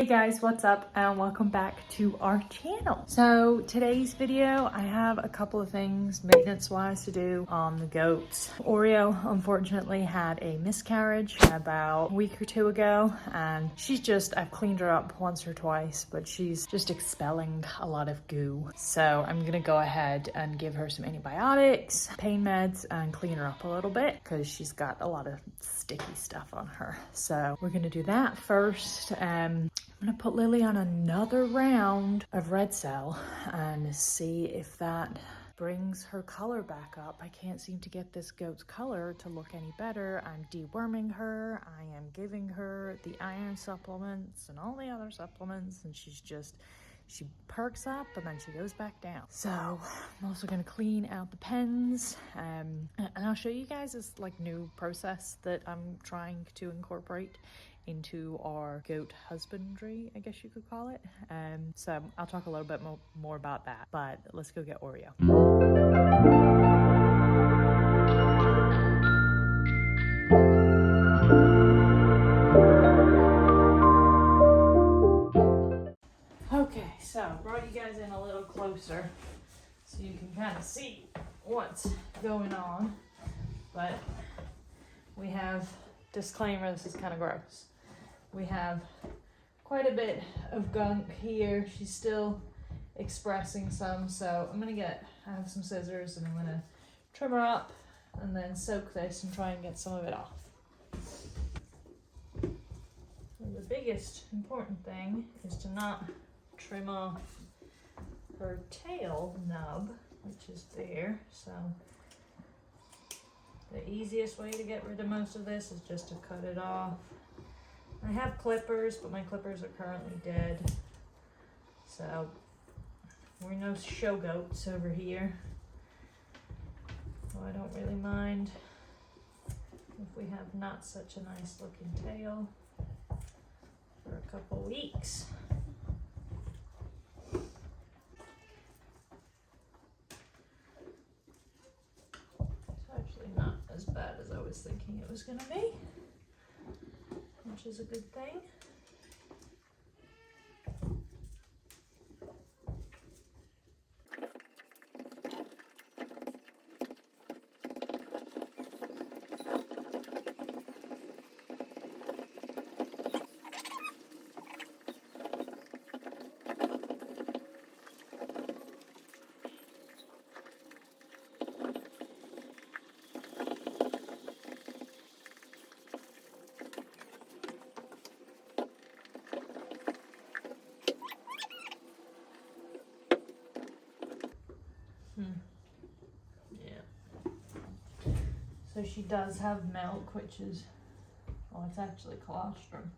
Hey guys, what's up and welcome back to our channel. So today's video, I have a couple of things maintenance wise to do on the goats. Oreo unfortunately had a miscarriage about a week or two ago, and I've cleaned her up once or twice, but she's just expelling a lot of goo. So I'm gonna go ahead and give her some antibiotics, pain meds, and clean her up a little bit because she's got a lot of sticky stuff on her. So we're gonna do that first. I'm gonna put Lily on another round of red cell and see if that brings her color back up. I can't seem to get this goat's color to look any better. I'm deworming her. I am giving her the iron supplements and all the other supplements, and she perks up and then she goes back down. So I'm also gonna clean out the pens, and I'll show you guys this new process that I'm trying to incorporate into our goat husbandry, I guess you could call it. So I'll talk a little bit more about that, but let's go get Oreo. Okay, so brought you guys in a little closer so you can kind of see what's going on, but we have, disclaimer, this is kind of gross. We have quite a bit of gunk here. She's still expressing some, so I have some scissors and I'm gonna trim her up and then soak this and try and get some of it off. And the biggest important thing is to not trim off her tail nub, which is there. So the easiest way to get rid of most of this is just to cut it off. I have clippers, but my clippers are currently dead. So we're no show goats over here. So I don't really mind if we have not such a nice looking tail for a couple weeks. It's actually not as bad as I was thinking it was gonna be, which is a good thing. Yeah. So she does have milk, which is, well, it's actually colostrum,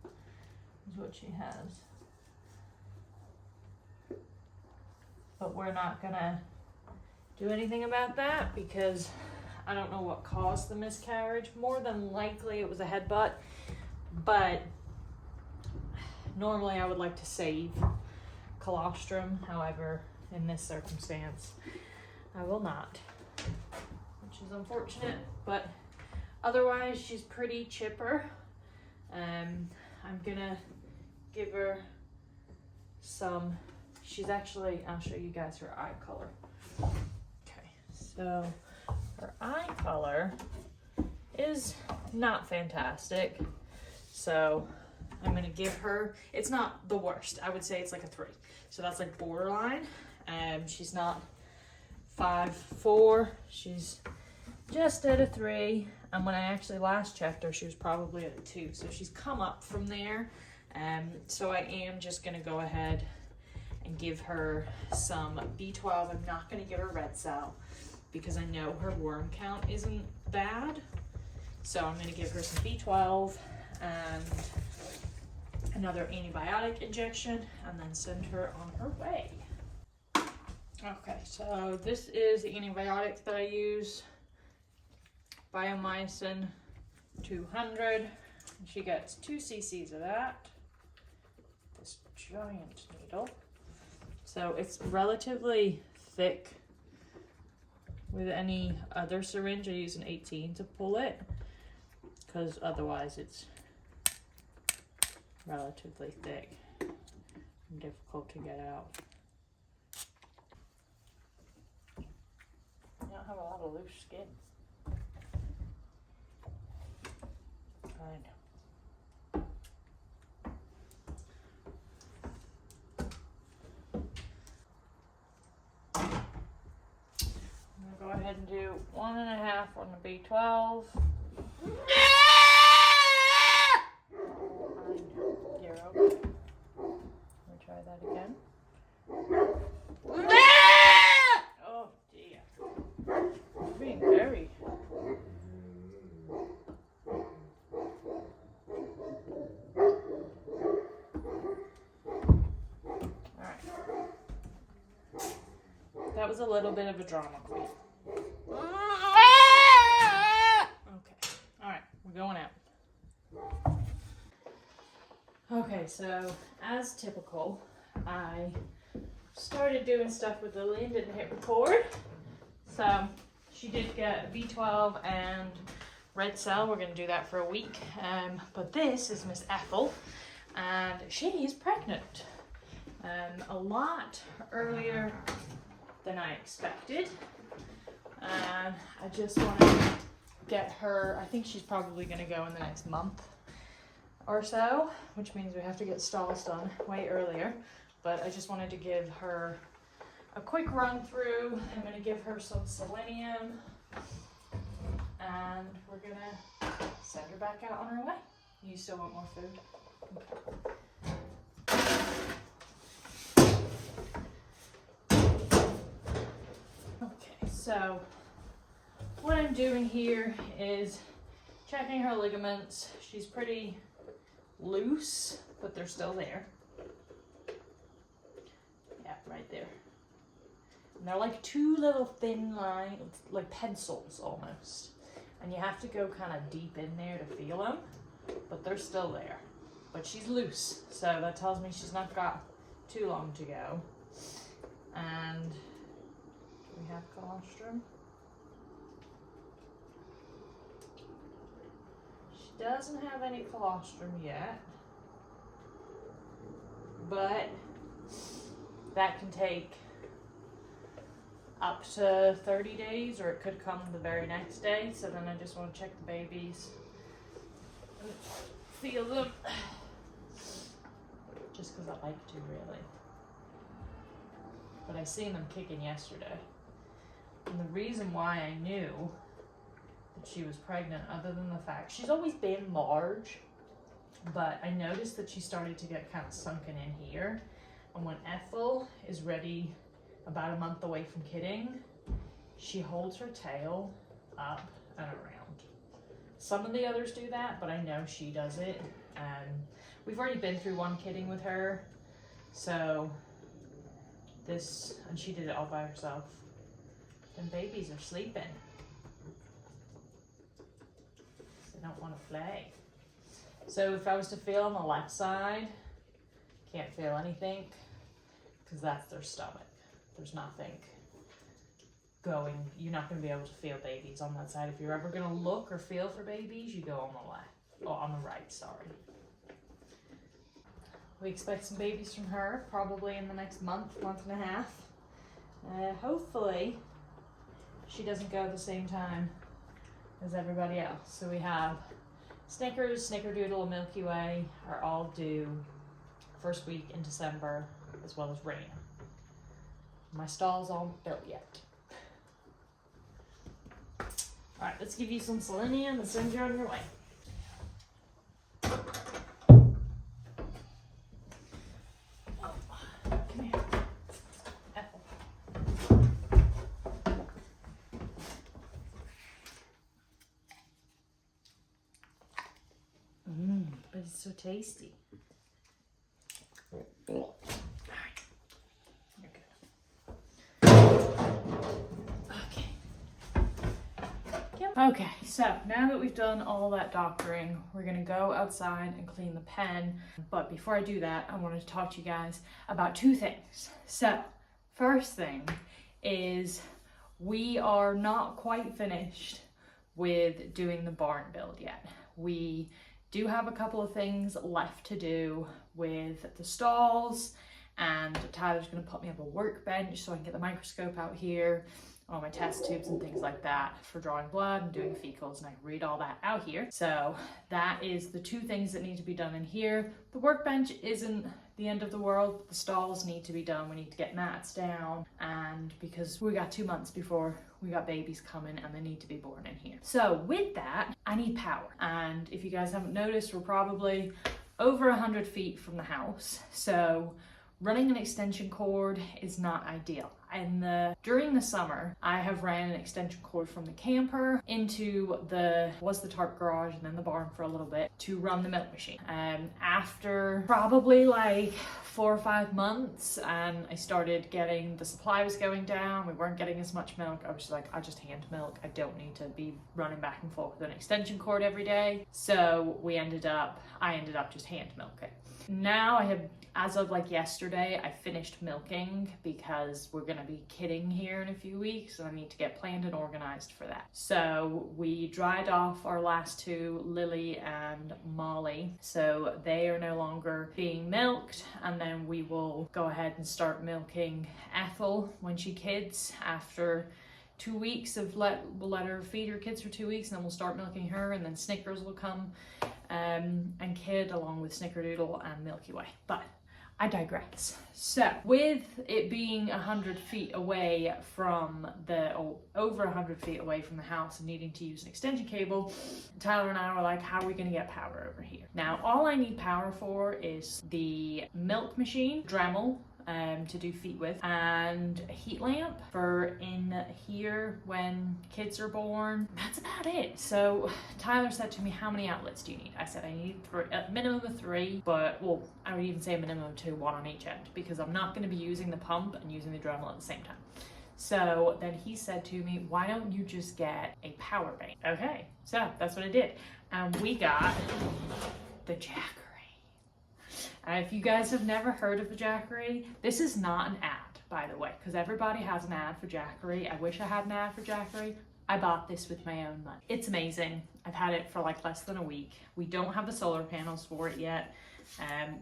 is what she has. But we're not gonna do anything about that because I don't know what caused the miscarriage. More than likely it was a headbutt, but normally I would like to save colostrum. However, in this circumstance, I will not, which is unfortunate, but otherwise she's pretty chipper. I'm gonna give her some, I'll show you guys her eye color. Okay, so her eye color is not fantastic. So I'm gonna give her, it's not the worst. I would say it's like a 3. So that's like borderline. She's not 5'4", she's just at a 3. And when I actually last checked her, she was probably at a 2. So she's come up from there. So I am just gonna go ahead and give her some B12. I'm not gonna give her red cell because I know her worm count isn't bad. So I'm gonna give her some B12 and another antibiotic injection and then send her on her way. Okay, so this is the antibiotic that I use, Biomycin 200. She gets 2 cc's of that, this giant needle. So it's relatively thick. With any other syringe, I use an 18 to pull it, because otherwise it's relatively thick. difficult to get out. You don't have a lot of loose skin. I know. I'm gonna go ahead and do 1.5 on the B12. You're okay. Let me try that again. Oh dear. You're being very... Alright. That was a little bit of a drama queen. Okay. Alright, we're going out. Okay, so as typical, I started doing stuff with Lily and didn't hit record. So she did get B12 and red cell. We're going to do that for a week. But this is Miss Ethel, and she is pregnant. A lot earlier than I expected. I just want to get her, I think she's probably going to go in the next month or so, which means we have to get stalls done way earlier. But I just wanted to give her a quick run through. I'm going to give her some selenium, and we're going to send her back out on her way. You still want more food? Okay, so what I'm doing here is checking her ligaments. She's pretty loose, but they're still there. Yeah, right there. And they're like two little thin lines, like pencils almost. And you have to go kind of deep in there to feel them, but they're still there. But she's loose, so that tells me she's not got too long to go. And we have colostrum. She doesn't have any colostrum yet, but that can take up to 30 days, or it could come the very next day. So then I just want to check the babies and feel them, just because I like to, really. But I seen them kicking yesterday. And the reason why I knew that she was pregnant, other than the fact she's always been large, but I noticed that she started to get kind of sunken in here. And when Ethel is ready, about a month away from kidding, she holds her tail up and around. Some of the others do that, but I know she does it. We've already been through one kidding with her, so this, and she did it all by herself. And babies are sleeping. They don't want to play. So if I was to feel on the left side, can't feel anything, because that's their stomach. There's nothing going. You're not going to be able to feel babies on that side. If you're ever going to look or feel for babies, you go on the left, or on the right, sorry. We expect some babies from her probably in the next month, month and a half. Hopefully she doesn't go at the same time as everybody else. So we have Snickers, Snickerdoodle, and Milky Way are all due first week in December, as well as Raina. My stall's all built yet. Alright, let's give you some selenium and send you on your way. Come here. Ethel. But it's so tasty. Okay, so now that we've done all that doctoring, we're gonna go outside and clean the pen. But before I do that, I wanted to talk to you guys about two things. So, first thing is we are not quite finished with doing the barn build yet. We do have a couple of things left to do with the stalls and Tyler's gonna put me up a workbench so I can get the microscope out here, all my test tubes and things like that for drawing blood and doing fecals, and I can read all that out here. So that is the two things that need to be done in here. The workbench isn't the end of the world. The stalls need to be done. We need to get mats down, and because we got 2 months before we got babies coming and they need to be born in here. So with that, I need power. And if you guys haven't noticed, we're probably over 100 feet from the house. So running an extension cord is not ideal. During the summer, I have ran an extension cord from the camper into the tarp garage and then the barn for a little bit to run the milk machine. After probably like 4 or 5 months, and I started getting, the supply was going down, we weren't getting as much milk. I was just like, I just hand milk. I don't need to be running back and forth with an extension cord every day. So I ended up just hand milking. Now as of like yesterday, I finished milking because we're gonna be kidding here in a few weeks and I need to get planned and organized for that. So we dried off our last two, Lily and Molly. So they are no longer being milked, and then we will go ahead and start milking Ethel when she kids after 2 weeks of we'll let her feed her kids for 2 weeks, and then we'll start milking her, and then Snickers will come and kid along with Snickerdoodle and Milky Way. But I digress. So with it being 100 feet away from over 100 feet away from the house and needing to use an extension cable, Tyler and I were like, how are we gonna get power over here? Now, all I need power for is the milk machine, Dremel, to do feet with, and a heat lamp for in here when kids are born. That's about it. So Tyler said to me, how many outlets do you need? I said I need a minimum of 3, but well, I would even say a minimum of 2, 1 on each end, because I'm not going to be using the pump and using the Dremel at the same time. So then he said to me, why don't you just get a power bank? Okay, so that's what I did, and we got the Jackery. If you guys have never heard of the Jackery, this is not an ad, by the way, because everybody has an ad for Jackery. I wish I had an ad for Jackery. I bought this with my own money. It's amazing. I've had it for like less than a week. We don't have the solar panels for it yet.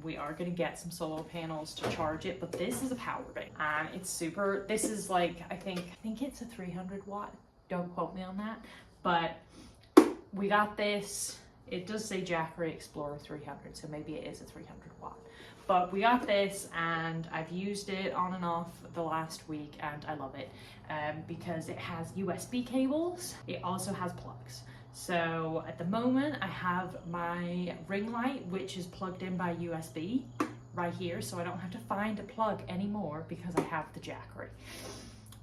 We are going to get some solar panels to charge it, but this is a power bank, and it's super. This is like, I think it's a 300 watt. Don't quote me on that, but we got this. It does say Jackery Explorer 300, so maybe it is a 300 watt. But we got this, and I've used it on and off the last week, and I love it because it has USB cables. It also has plugs. So at the moment, I have my ring light, which is plugged in by USB right here, so I don't have to find a plug anymore because I have the Jackery.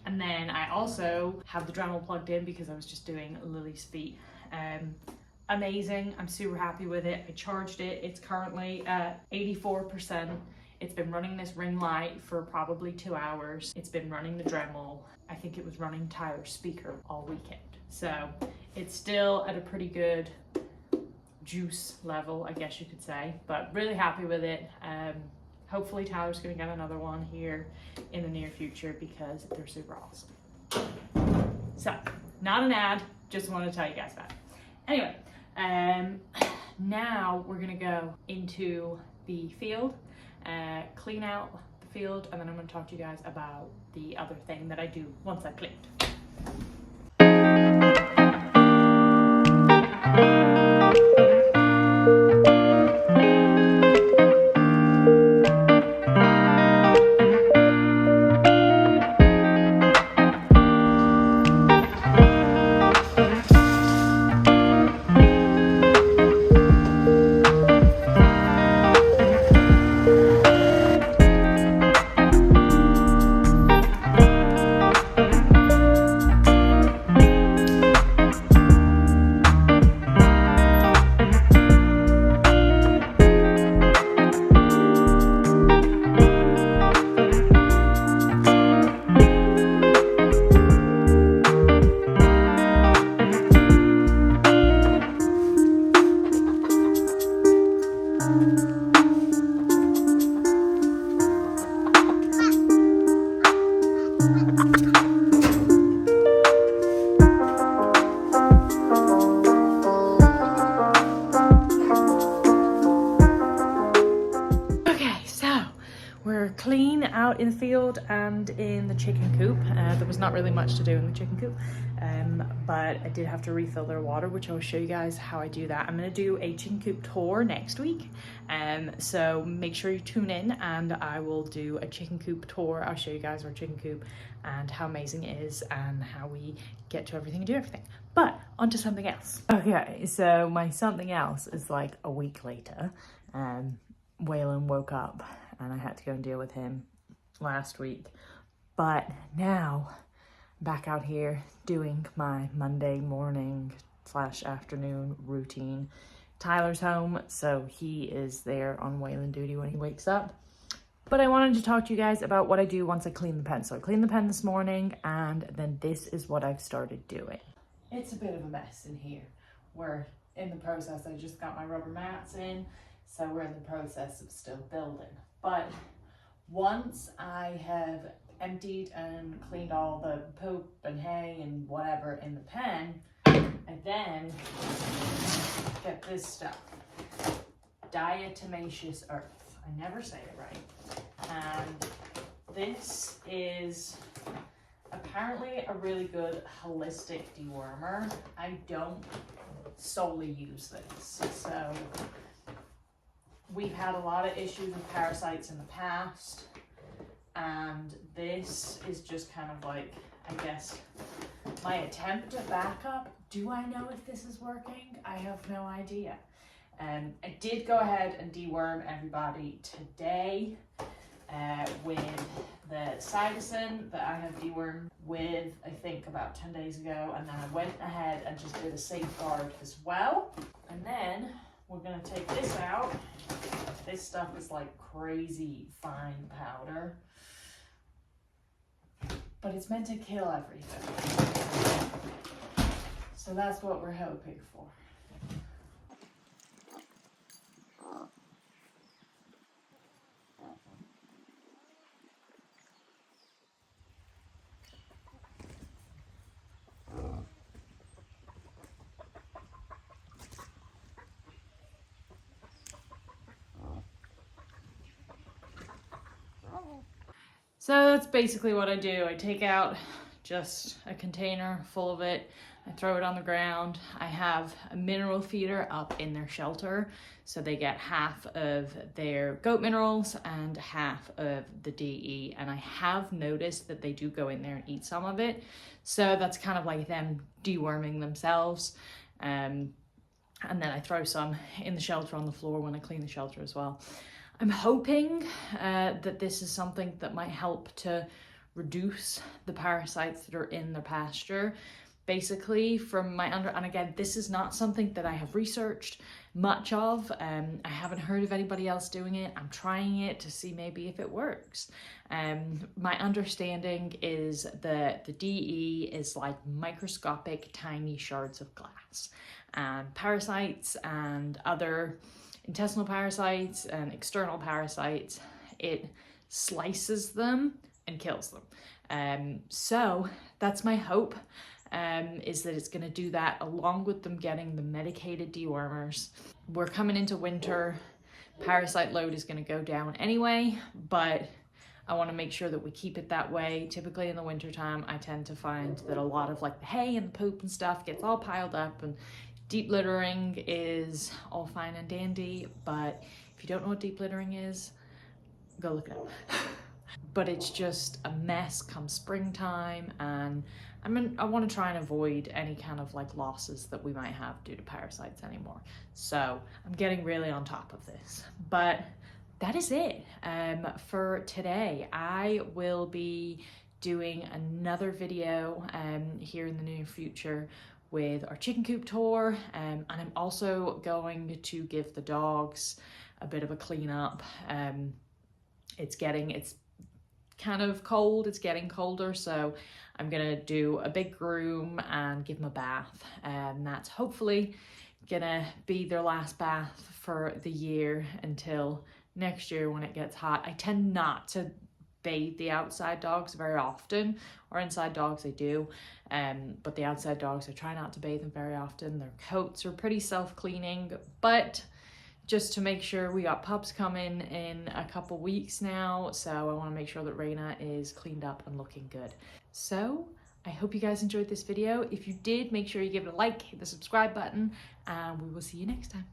And then I also have the Dremel plugged in because I was just doing Lily's feet. Amazing. I'm super happy with it. I charged it. It's currently at 84%. It's been running this ring light for probably 2 hours. It's been running the Dremel. I think it was running Tyler's speaker all weekend. So it's still at a pretty good juice level, I guess you could say, but really happy with it. Hopefully Tyler's gonna get another one here in the near future because they're super awesome. So not an ad, just wanted to tell you guys that. Anyway, now we're gonna go into the field, clean out the field, and then I'm gonna talk to you guys about the other thing that I do once I've cleaned. We're clean out in the field and in the chicken coop. There was not really much to do in the chicken coop, but I did have to refill their water, which I'll show you guys how I do that. I'm gonna do a chicken coop tour next week, so make sure you tune in and I will do a chicken coop tour. I'll show you guys our chicken coop and how amazing it is and how we get to everything and do everything. But on to something else. Okay, so my something else is like a week later. Waylon woke up and I had to go and deal with him last week. But now, back out here doing my Monday morning / afternoon routine. Tyler's home, so he is there on Waylon duty when he wakes up. But I wanted to talk to you guys about what I do once I clean the pen. So I cleaned the pen this morning, and then this is what I've started doing. It's a bit of a mess in here. We're in the process, I just got my rubber mats in, so we're in the process of still building. But once I have emptied and cleaned all the poop and hay and whatever in the pen, I then get this stuff, diatomaceous earth. I never say it right. And this is apparently a really good holistic dewormer. I don't solely use this, so we've had a lot of issues with parasites in the past, and this is just kind of like, I guess, my attempt at backup. Do I know if this is working? I have no idea. I did go ahead and deworm everybody today with the Cytosin that I have dewormed with, I think, about 10 days ago, and then I went ahead and just did a safeguard as well. And then we're gonna take this out. This stuff is like crazy fine powder, but it's meant to kill everything. So that's what we're hoping for. So that's basically what I do. I take out just a container full of it. I throw it on the ground. I have a mineral feeder up in their shelter, so they get half of their goat minerals and half of the DE. And I have noticed that they do go in there and eat some of it. So that's kind of like them deworming themselves. And then I throw some in the shelter on the floor when I clean the shelter as well. I'm hoping that this is something that might help to reduce the parasites that are in the pasture. Basically, from my and again, this is not something that I have researched much of. I haven't heard of anybody else doing it. I'm trying it to see maybe if it works. My understanding is that the DE is like microscopic tiny shards of glass, and parasites and other intestinal parasites and external parasites, it slices them and kills them. So that's my hope, is that it's gonna do that along with them getting the medicated dewormers. We're coming into winter, parasite load is gonna go down anyway, but I wanna make sure that we keep it that way. Typically in the winter time, I tend to find that a lot of like the hay and the poop and stuff gets all piled up, and deep littering is all fine and dandy, but if you don't know what deep littering is, go look it up. But it's just a mess come springtime, and I want to try and avoid any kind of like losses that we might have due to parasites anymore. So I'm getting really on top of this. But that is it for today. I will be doing another video here in the near future with our chicken coop tour, and I'm also going to give the dogs a bit of a clean up. It's kind of cold, it's getting colder, so I'm gonna do a big groom and give them a bath, and that's hopefully gonna be their last bath for the year until next year when it gets hot. I tend not to bathe the outside dogs very often, or inside dogs I do, but the outside dogs I try not to bathe them very often. Their coats are pretty self-cleaning, but just to make sure. We got pups coming in a couple weeks now, so I want to make sure that Raina is cleaned up and looking good. So I hope you guys enjoyed this video. If you did, make sure you give it a like, hit the subscribe button, and we will see you next time.